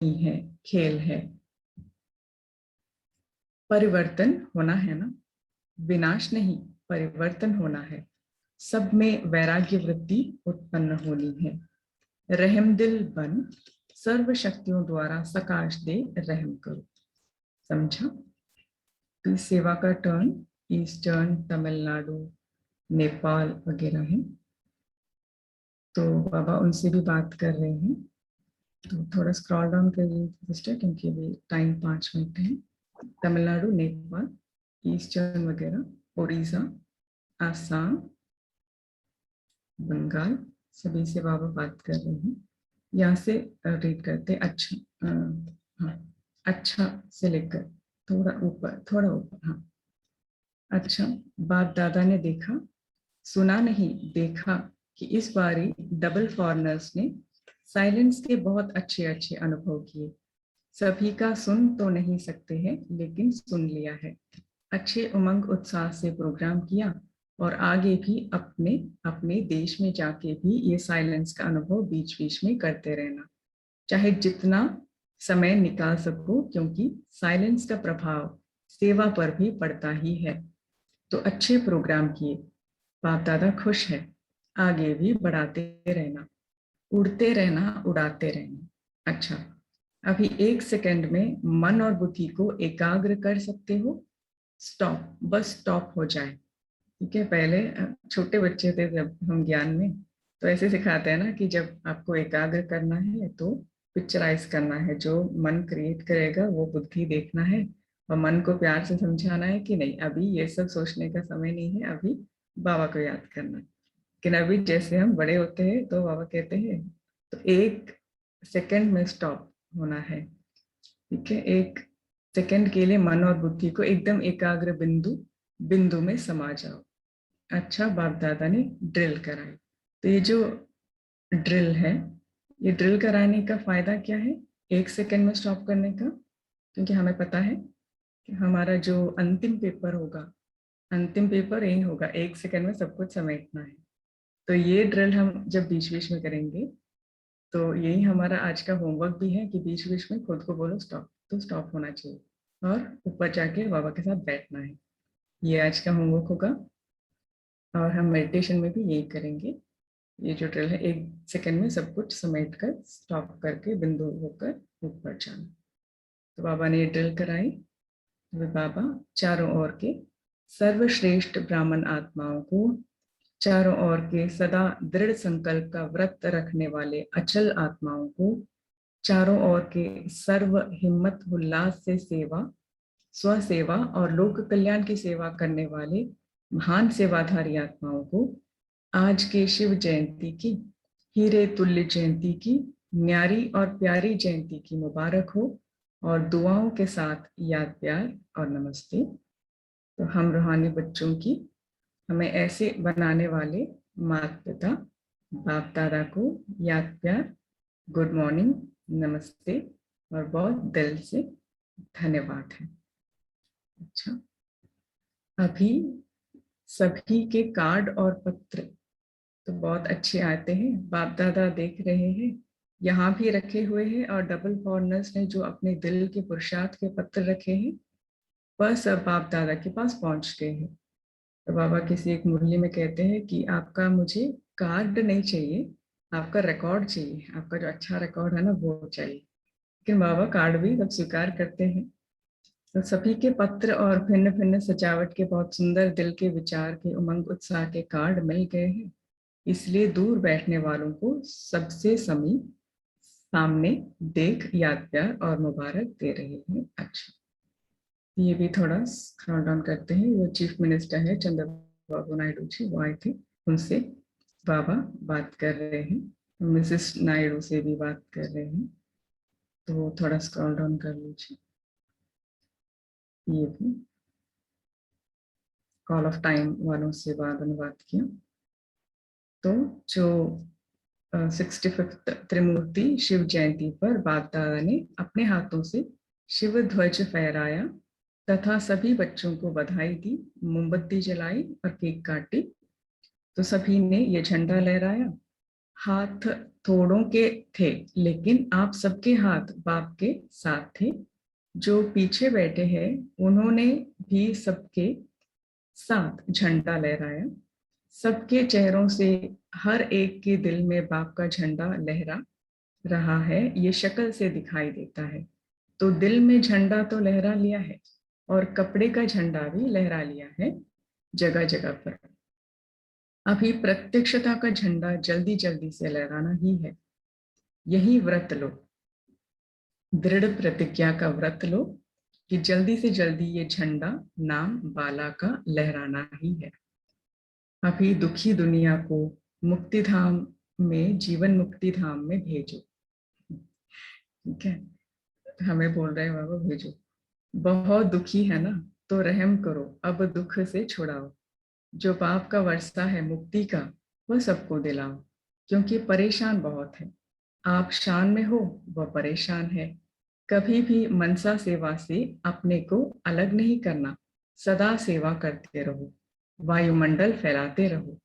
है, खेल है। परिवर्तन होना है ना, विनाश नहीं, परिवर्तन होना है। सब में वैराग्य वृत्ति उत्पन्न होनी है। रहमदिल बन सर्व शक्तियों द्वारा सकाश दे रहम करो। समझा? तो सेवा का टर्न ईस्टर्न तमिलनाडु, नेपाल वगैरह है। तो बाबा उनसे भी बात कर रहे हैं। तो थोड़ा स्क्रॉल डाउन कर लीजिए सिस्टर, क्योंकि अभी टाइम 5 मिनट है। तमिलनाडु, नेपाल, ईस्टर्न वगैरह, उड़ीसा, आसाम, बंगाल, सभी से बाबा बात कर रहे हैं। यहाँ से रीड करते। अच्छा, हाँ, अच्छा से लेकर थोड़ा ऊपर, थोड़ा ऊपर। हाँ, अच्छा। बाप दादा ने देखा, सुना नहीं, देखा कि इस बारी डबल फॉरनर्स ने साइलेंस के बहुत अच्छे अच्छे अनुभव किए। सभी का सुन तो नहीं सकते हैं, लेकिन सुन लिया है। अच्छे उमंग उत्साह से प्रोग्राम किया और आगे भी अपने अपने देश में जाके भी ये साइलेंस का अनुभव बीच बीच में करते रहना, चाहे जितना समय निकाल सको, क्योंकि साइलेंस का प्रभाव सेवा पर भी पड़ता ही है। तो अच्छे प्रोग्राम किए, बाप दादा खुश है। आगे भी बढ़ाते रहना, उड़ते रहना, उड़ाते रहना। अच्छा, अभी 1 सेकंड में मन और बुद्धि को एकाग्र कर सकते हो। स्टॉप, बस स्टॉप हो जाए। ठीक है, पहले छोटे बच्चे थे जब हम ज्ञान में, तो ऐसे सिखाते हैं ना कि जब आपको एकाग्र करना है तो पिक्चराइज करना है, जो मन क्रिएट करेगा वो बुद्धि देखना है, और मन को प्यार से समझाना है कि नहीं, अभी ये सब सोचने का समय नहीं है, अभी बाबा को याद करना है। लेकिन अभी जैसे हम बड़े होते हैं तो बाबा कहते हैं तो 1 सेकंड में स्टॉप होना है। ठीक है, 1 सेकंड के लिए मन और बुद्धि को एकदम एकाग्र बिंदु बिंदु में समा जाओ। अच्छा, बाप दादा ने ड्रिल कराई। तो ये जो ड्रिल है, ये ड्रिल कराने का फायदा क्या है 1 सेकंड में स्टॉप करने का? क्योंकि हमें पता है कि हमारा जो अंतिम पेपर होगा, अंतिम पेपर यही होगा, 1 सेकंड में सब कुछ समेटना है। तो ये ड्रिल हम जब बीच बीच में करेंगे, तो यही हमारा आज का होमवर्क भी है कि बीच बीच में खुद को बोलो स्टॉप, तो स्टॉप होना चाहिए और ऊपर जाके बाबा के साथ बैठना है। ये आज का होमवर्क होगा, और हम मेडिटेशन में भी यही करेंगे। ये जो ड्रिल है, 1 सेकंड में सब कुछ समेट कर स्टॉप करके बिंदु होकर ऊपर जाना। तो बाबा ने ये ड्रिल कराई। वे बाबा चारों ओर के सर्वश्रेष्ठ ब्राह्मण आत्माओं को, चारों ओर के सदा दृढ़ संकल्प का व्रत रखने वाले अचल आत्माओं को, चारों ओर के सर्व हिम्मत उल्लास से सेवा, स्वसेवा और लोक कल्याण की सेवा करने वाले महान सेवाधारी आत्माओं को आज के शिव जयंती की, हीरे तुल्य जयंती की, न्यारी और प्यारी जयंती की मुबारक हो, और दुआओं के साथ याद प्यार और नमस्ते। तो हम रूहानी बच्चों की, हमें ऐसे बनाने वाले माता पिता बाप दादा को याद प्यार, गुड मॉर्निंग, नमस्ते और बहुत दिल से धन्यवाद है। अच्छा, अभी सभी के कार्ड और पत्र तो बहुत अच्छे आते हैं, बाप दादा देख रहे हैं, यहाँ भी रखे हुए हैं, और डबल फॉरनर्स ने जो अपने दिल के पुरुषार्थ के पत्र रखे हैं वह सब बाप दादा के पास पहुंच गए हैं। तो बाबा किसी एक मुरली में कहते हैं कि आपका मुझे कार्ड नहीं चाहिए, आपका रिकॉर्ड चाहिए, आपका जो अच्छा रिकॉर्ड है ना वो चाहिए। लेकिन बाबा कार्ड भी सब स्वीकार करते हैं। तो सभी के पत्र और भिन्न भिन्न सजावट के बहुत सुंदर दिल के विचार के उमंग उत्साह के कार्ड मिल गए हैं, इसलिए दूर बैठने वालों को सबसे समीप सामने देख याद प्यार और मुबारक दे रहे हैं। अच्छा, ये भी थोड़ा स्क्रॉल डाउन करते हैं। वो चीफ मिनिस्टर है चंद्रबाबू नायडू जी, वो आए थे, उनसे बाबा बात कर रहे हैं, मिसेस नायडू से भी बात कर रहे हैं। तो थोड़ा स्क्रॉल डाउन कर लीजिए। ये भी कॉल ऑफ टाइम वालों से बात किया। तो जो 65th त्रिमूर्ति शिव जयंती पर बाप दादा ने अपने हाथों से शिव ध्वज फहराया तथा सभी बच्चों को बधाई दी, मोमबत्ती जलाई और केक काटी। तो सभी ने ये झंडा लहराया हाथ थोड़ों के थे, लेकिन आप सबके हाथ बाप के साथ थे। जो पीछे बैठे हैं उन्होंने भी सबके साथ झंडा लहराया। सबके चेहरों से हर एक के दिल में बाप का झंडा लहरा रहा है, ये शक्ल से दिखाई देता है। तो दिल में झंडा तो लहरा लिया है और कपड़े का झंडा भी लहरा लिया है जगह जगह पर। अभी प्रत्यक्षता का झंडा जल्दी जल्दी से लहराना ही है। यही व्रत लो, दृढ़ प्रतिज्ञा का व्रत लो कि जल्दी से जल्दी ये झंडा नाम बाला का लहराना ही है। अभी दुखी दुनिया को मुक्ति धाम में, जीवन मुक्ति धाम में भेजो। ठीक है, हमें बोल रहे हैं बाबा भेजो। बहुत दुखी है ना, तो रहम करो, अब दुख से छुड़ाओ। जो पाप का वर्षा है मुक्ति का, वह सबको दिलाओ। क्योंकि परेशान बहुत है, आप शान में हो, वह परेशान है। कभी भी मनसा सेवा से अपने को अलग नहीं करना, सदा सेवा करते रहो, वायुमंडल फैलाते रहो।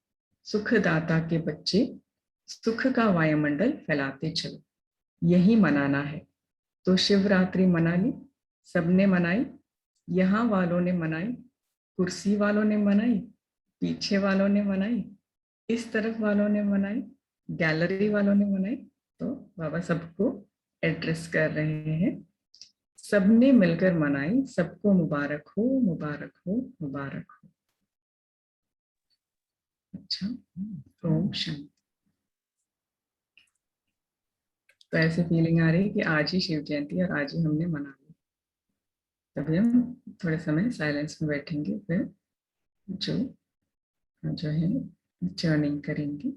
सुखदाता के बच्चे सुख का वायुमंडल फैलाते चलो, यही मनाना है। तो शिवरात्रि मना ली, सबने मनाई, यहाँ वालों ने मनाई, कुर्सी वालों ने मनाई, पीछे वालों ने मनाई, इस तरफ वालों ने मनाई, गैलरी वालों ने मनाई। तो बाबा सबको एड्रेस कर रहे हैं, सबने मिलकर मनाई, सबको मुबारक हो, मुबारक हो, मुबारक हो। अच्छा, ओम शांति। तो ऐसे फीलिंग आ रही है कि आज ही शिव जयंती और आज ही हमने मना ली। तभी हम थोड़े समय साइलेंस में बैठेंगे, फिर जो है चर्निंग करेंगे।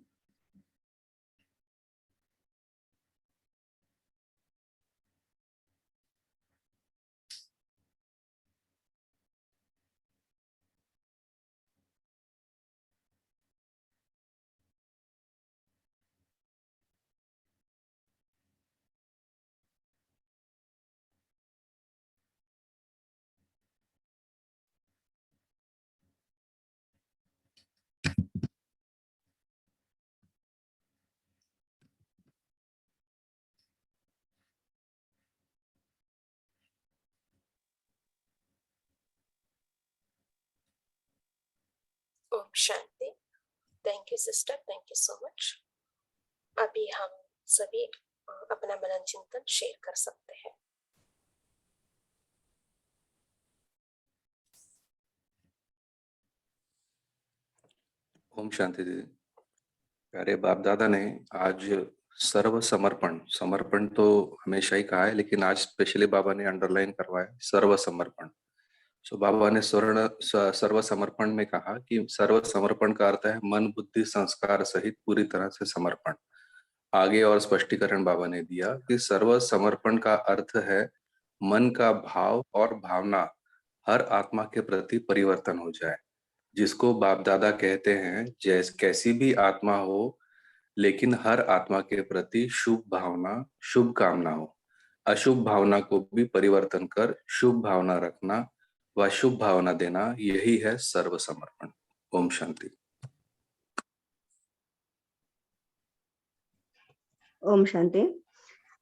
Om Shanti. Thank you sister, thank you so much. अभी हम सभी अपना मनन चिंतन शेयर कर सकते हैं। ओम शांति दीदी। प्यारे बाप दादा ने आज सर्व समर्पण, समर्पण तो हमेशा ही कहा है, लेकिन आज स्पेशली बाबा ने अंडरलाइन करवाया सर्व समर्पण। सो बाबा ने सर्व समर्पण में कहा कि सर्व समर्पण का अर्थ है मन बुद्धि संस्कार सहित पूरी तरह से समर्पण। आगे और स्पष्टीकरण बाबा ने दिया कि सर्व समर्पण का अर्थ है मन का भाव और भावना हर आत्मा के प्रति परिवर्तन हो जाए, जिसको बाप दादा कहते हैं जैसे कैसी भी आत्मा हो, लेकिन हर आत्मा के प्रति शुभ भावना, शुभ कामना हो। अशुभ भावना को भी परिवर्तन कर शुभ भावना रखना व शुभ भावना देना, यही है सर्व समर्पण। ओम शांति। ओम शांति।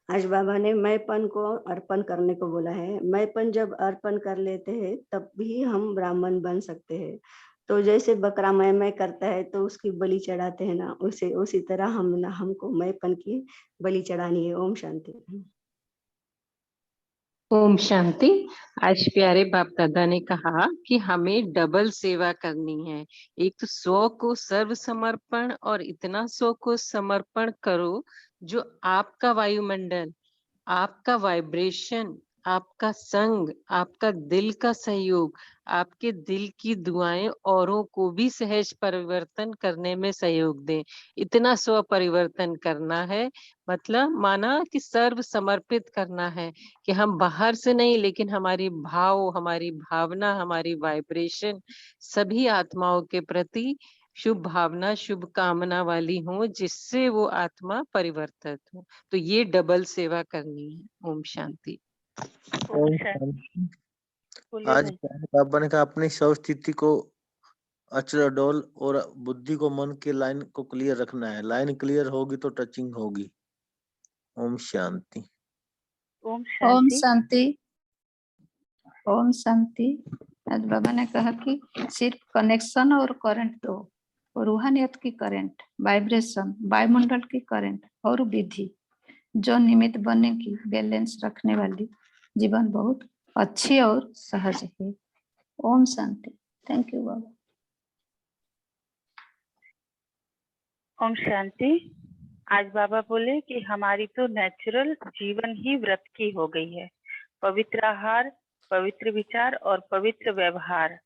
आज बाबा ने मैंपन को अर्पण करने को बोला है। मैंपन जब अर्पण कर लेते हैं तब भी हम ब्राह्मण बन सकते हैं। तो जैसे बकरा मैं करता है तो उसकी बलि चढ़ाते हैं ना, उसी तरह हमको मैंपन की बलि चढ़ानी है। ओम शांति। ओम शांति। आज प्यारे बाप दादा ने कहा कि हमें डबल सेवा करनी है। एक तो 100 को सर्व समर्पण और इतना 100 को समर्पण करो जो आपका वायुमंडल, आपका वाइब्रेशन, आपका संग, आपका दिल का सहयोग, आपके दिल की दुआएं औरों को भी सहज परिवर्तन करने में सहयोग दें। इतना स्व परिवर्तन करना है, मतलब माना कि सर्व समर्पित करना है कि हम बाहर से नहीं, लेकिन हमारी भाव, हमारी भावना, हमारी वाइब्रेशन सभी आत्माओं के प्रति शुभ भावना, शुभ कामना वाली हो, जिससे वो आत्मा परिवर्तित हो। तो ये डबल सेवा करनी है। ओम शांति। ओम शांति। आज बाबा ने कहा अपनी स्व स्थिति को अचराडोल और बुद्धि को मन के लाइन को क्लियर रखना है। लाइन क्लियर होगी तो टचिंग होगी। ओम शांति। ओम ओम शांति। शांति। ओम शांति। आज बाबा ने कहा कि सिर्फ कनेक्शन और करंट दो, और रूहानियत की करंट, वाइब्रेशन, वायुमंडल की करंट और विधि जो निमित्त बनने की बैलेंस रखने वाली जीवन बहुत अच्छी और सहज है। ओम शांति। थैंक यू बाबा। ओम शांति। आज बाबा बोले कि हमारी तो नेचुरल जीवन ही व्रत की हो गई है। पवित्र आहार, पवित्र विचार और पवित्र व्यवहार।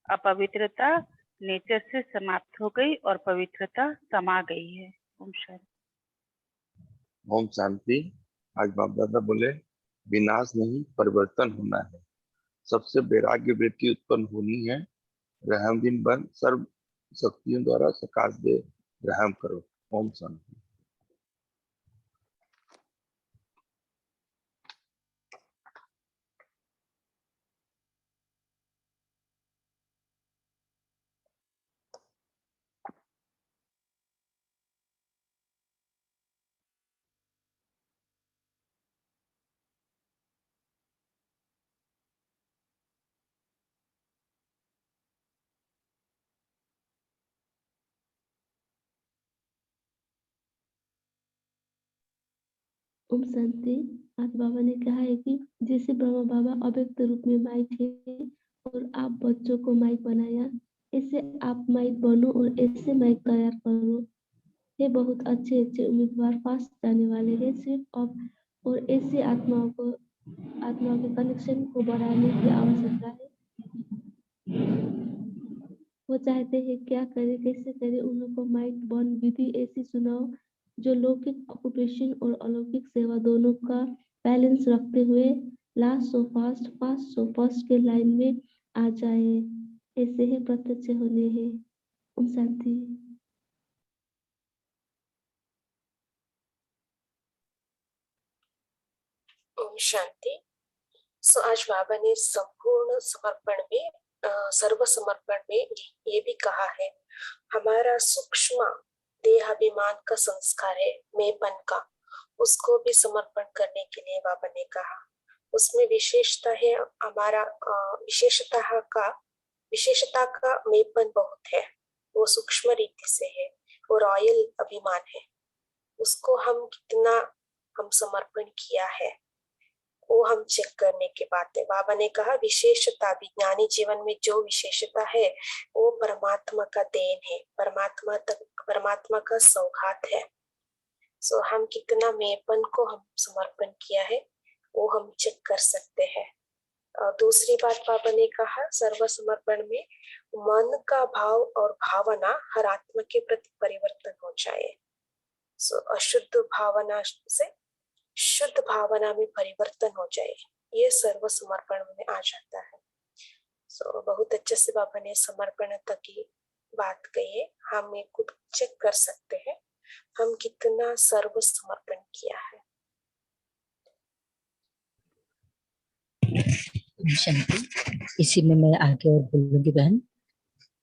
अपवित्रता नेचर से समाप्त हो गई और पवित्रता समा गई है। ओम शांति। ओम शांति। आज बाप दादा बोले विनाश नहीं परिवर्तन होना है। सबसे वैराग्य वृत्ति उत्पन्न होनी है। रहम दिन बन सर्व शक्तियों द्वारा सकाश दे रहम करो। ओम शांति। ओम शांति। आज बाबा ने कहा है कि जैसे ब्रह्मा बाबा अव्यक्त रूप में माइक है और आप बच्चों को माइक बनाया, ऐसे आप माइक बनो और ऐसे माइक तैयार करो। ये बहुत अच्छे अच्छे उम्मीदवार पास जाने वाले हैं। सिर्फ अब और ऐसे आत्माओं के कनेक्शन को बढ़ाने की आवश्यकता है। वो चाहते हैं क्या करे, कैसे करे, उन लोगों को माइक बन विधि ऐसी सुनाओ जो लौकिक ऑक्यूपेशन और अलौकिक सेवा दोनों का बैलेंस रखते हुए last so fast, fast so first के लाइन में आ जाए। ऐसे ही प्रत्यक्ष होने हैं। ओम शांति। ओम शांति। सो आज बाबा ने संपूर्ण समर्पण में सर्व समर्पण में ये भी कहा है, हमारा सूक्ष्म देहाभिमान का संस्कार है मैंपन का, उसको भी समर्पण करने के लिए बाबा ने कहा। उसमें विशेषता है हमारा विशेषता का मैंपन बहुत है, वो सूक्ष्म रीति से है, वो रॉयल अभिमान है। उसको हम समर्पण किया है वो हम चेक करने की बात है। बाबा ने कहा विशेषता, विज्ञानी जीवन में जो विशेषता है वो परमात्मा का देन है, परमात्मा का सौगात है। सो हम कितना मेपन को हम समर्पण किया है वो हम चेक कर सकते हैं। और दूसरी बात बाबा ने कहा सर्व समर्पण में मन का भाव और भावना हर आत्मा के प्रति परिवर्तन हो जाए। सो अशुद्ध भावना से शुद्ध भावना में परिवर्तन हो जाए, ये सर्व समर्पण में आ जाता है। सो बहुत अच्छे से बाबा ने समर्पण तक की बात कही है। हम ये खुद चेक कर सकते हैं हम कितना सर्व समर्पण किया है। शांति। इसी में मैं आगे और बोलूंगी बहन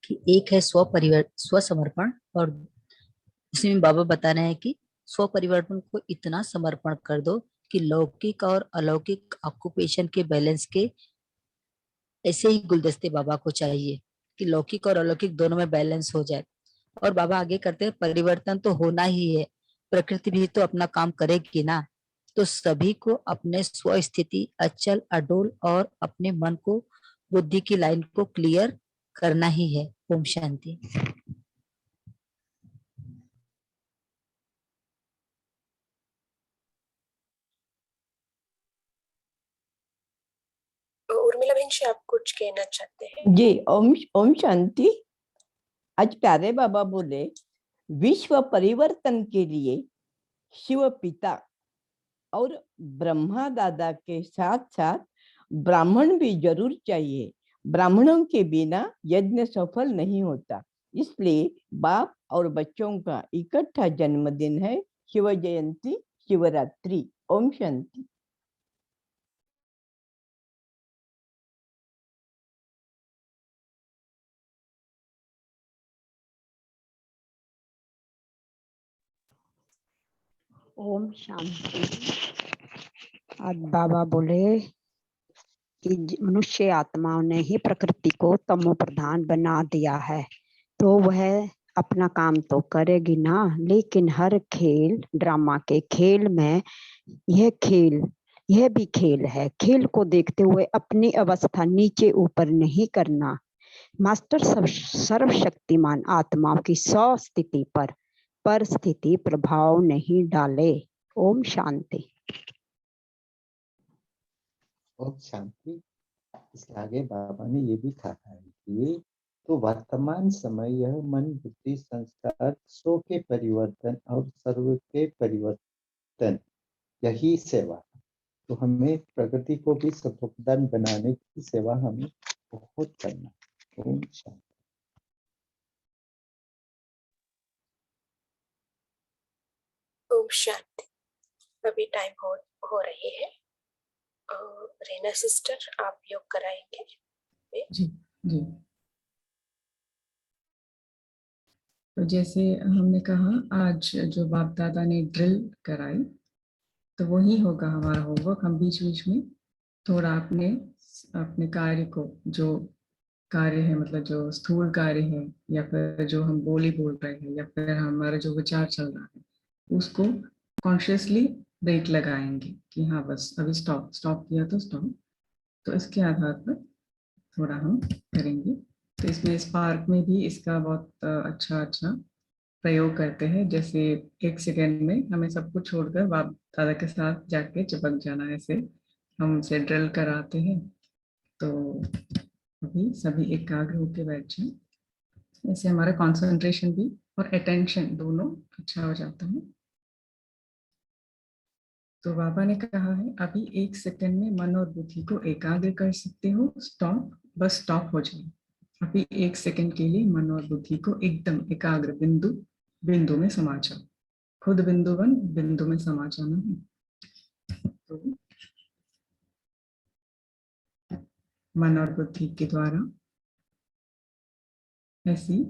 कि एक है स्व समर्पण, और इसमें बाबा बता रहे हैं कि स्व परिवर्तन को इतना समर्पण कर दो कि लौकिक और अलौकिक ऑक्यूपेशन के बैलेंस के ऐसे ही गुलदस्ते बाबा को चाहिए कि लौकिक और अलौकिक दोनों में बैलेंस हो जाए। और बाबा आगे करते हैं परिवर्तन तो होना ही है, प्रकृति भी तो अपना काम करेगी ना। तो सभी को अपने स्व स्थिति अचल अडोल और अपने मन को बुद्धि की लाइन को क्लियर करना ही है। ओम शांति। उर्मिला बहन जी आप कुछ कहना चाहते हैं? जी ओम शांति। आज प्यारे बाबा बोले विश्व परिवर्तन के लिए शिव पिता और ब्रह्मा दादा के साथ साथ ब्राह्मण भी जरूर चाहिए। ब्राह्मणों के बिना यज्ञ सफल नहीं होता। इसलिए बाप और बच्चों का इकट्ठा जन्मदिन है शिव जयंती, शिवरात्रि। ओम शांति। ओम शांति। आज बाबा बोले कि मनुष्य आत्माओं ने ही प्रकृति को तमो प्रधान बना दिया है, तो वह अपना काम तो करेगी ना, लेकिन हर खेल ड्रामा के खेल में यह भी खेल है। खेल को देखते हुए अपनी अवस्था नीचे ऊपर नहीं करना। मास्टर सर्वशक्तिमान आत्माओं की 100 स्थिति पर परिस्थिति प्रभाव नहीं डाले। ओम शांति। ओम शांति। इसके आगे बाबा ने ये भी कहा है कि तो वर्तमान समय यह मन बुद्धि संस्कार सो के परिवर्तन और सर्व के परिवर्तन यही सेवा। तो हमें प्रकृति को भी सर्वोपदान बनाने की सेवा हमें बहुत करना। ओम शांति। ओम शांति। अभी टाइम हो रही है। रेना सिस्टर आप योग कराएंगे? जी जी। तो जैसे हमने कहा, आज जो बाप दादा ने ड्रिल कराई, तो वही होगा हमारा होमवर्क। हम बीच बीच में थोड़ा अपने कार्य को, जो कार्य है, मतलब जो स्थूल कार्य है, या फिर जो हम बोल रहे हैं, या फिर हमारा जो विचार चल रहा है, उसको कॉन्शियसली ब्रेक लगाएंगे कि हाँ बस अभी स्टॉप किया तो स्टॉप। तो इसके आधार पर थोड़ा हम करेंगे। तो इसमें स्पार्क में भी इसका बहुत अच्छा प्रयोग करते हैं। जैसे 1 सेकेंड में हमें सब कुछ छोड़कर बाप दादा के साथ जाके चिपक जाना, ऐसे हम उसे ड्रिल कराते हैं। तो अभी सभी एकाग्र होकर बैठ जाए, ऐसे हमारा कंसंट्रेशन भी और अटेंशन दोनों अच्छा हो जाता है। तो बाबा ने कहा है, अभी 1 सेकेंड में मन और बुद्धि को एकाग्र कर सकते हो। बस स्टॉप हो जाए। अभी 1 सेकेंड के लिए मन और बुद्धि को एकदम एकाग्र बिंदु में समा जाओ। खुद बिंदु में समा जाना है। तो मन और बुद्धि के द्वारा ऐसी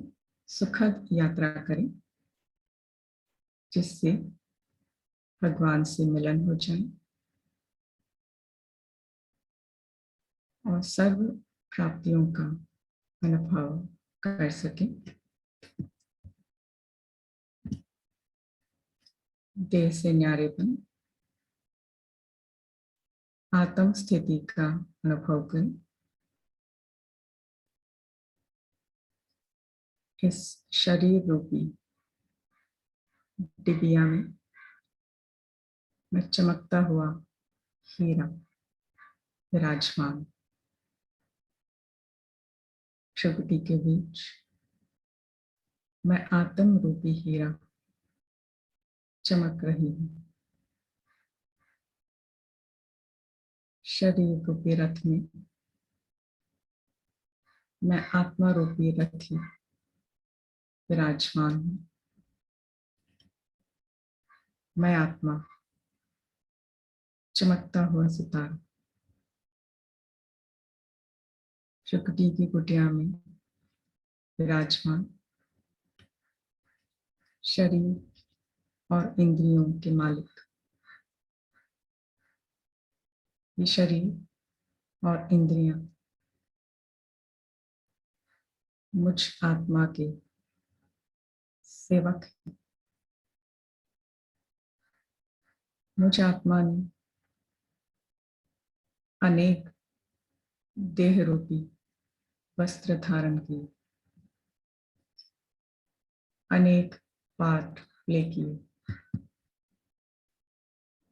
सुखद यात्रा करें, जिससे भगवान से मिलन हो जाए और सर्व प्राप्तियों का अनुभव कर सके। देह से न्यारेपन, आत्म स्थिति का अनुभव करें। इस शरीर रूपी डिबिया में मैं चमकता हुआ हीरा विराजमान, प्रकृति के बीच मैं आत्म रूपी हीरा चमक रही हूँ। शरीर रूपी रथ में मैं आत्मा रूपी रथी विराजमान हूँ। मैं आत्मा चमकता हुआ सितारा, प्रकृति की कुटिया में विराजमान, शरीर और इंद्रियों के मालिक। ये शरीर और इंद्रियां मुझ आत्मा के सेवक हैं। मुझ आत्मा ने अनेक देह रूपी वस्त्र धारण किए, अनेक पाठ प्ले किए,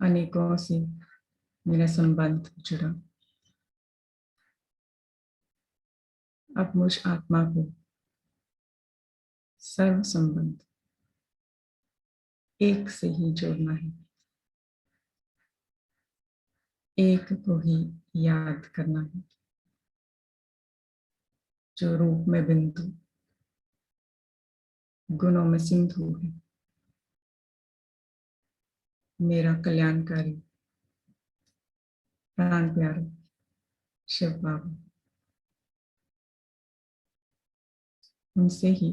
अनेकों से मेरा संबंध जुड़ा। अब मुझ आत्मा को सर्व संबंध एक से ही जोड़ना है, एक को ही याद करना है, जो रूप में बिंदु, गुणों में सिंधु है। मेरा कल्याणकारी प्राण प्यारे शिव बाबा, उनसे ही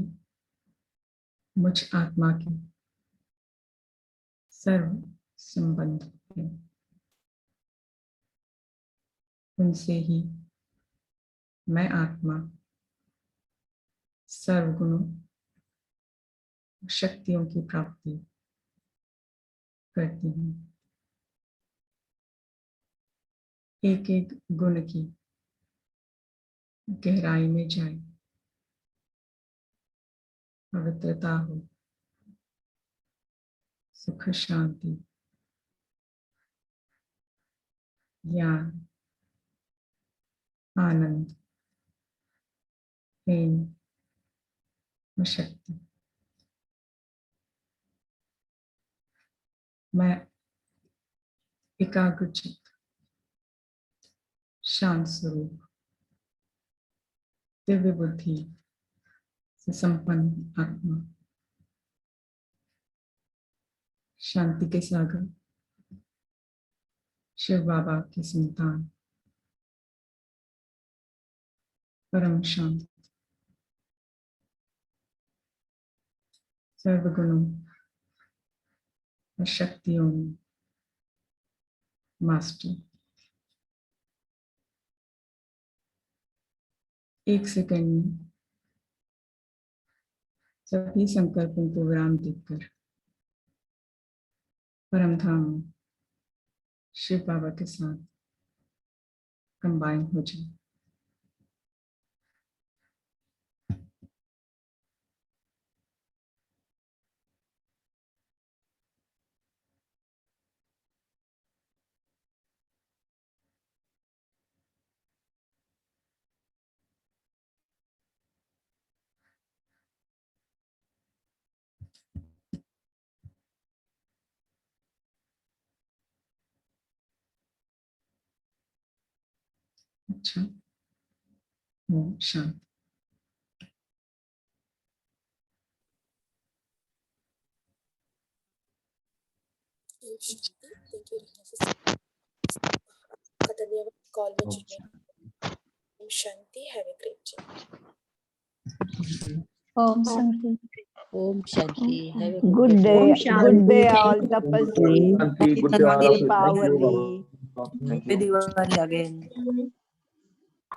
मुझ आत्मा की सर्व संबंध है, उनसे ही मैं आत्मा सर्वगुणों शक्तियों की प्राप्ति करती हूँ। एक एक गुण की गहराई में जाए, पवित्रता हो, सुख शांति, ज्ञान, आनंद, प्रेम और शक्ति। मैं एकाग्रचित्त, शांत स्वरूप, दिव्य बुद्धि से संपन्न आत्मा, शांति के सागर, शिव बाबा की संतान, परम शांत, सर्वगुणों और शक्तियों में मास्टर। एक सेकंड में सभी संकल्पों को विराम देकर परम धाम शिव बाबा के साथ कंबाइन हो जाए। अच्छा, ओम शांति। थैंक यू आपका धन्यवाद कॉल में जुड़ने। Om Shanti. Have a great day. Om Shanti. Om Shanti. Have a good day, Om good Shanti. Day all तपस्वी, Good day, happy all of you. Thank you, Deepawali. Baba. Happy Diwali again.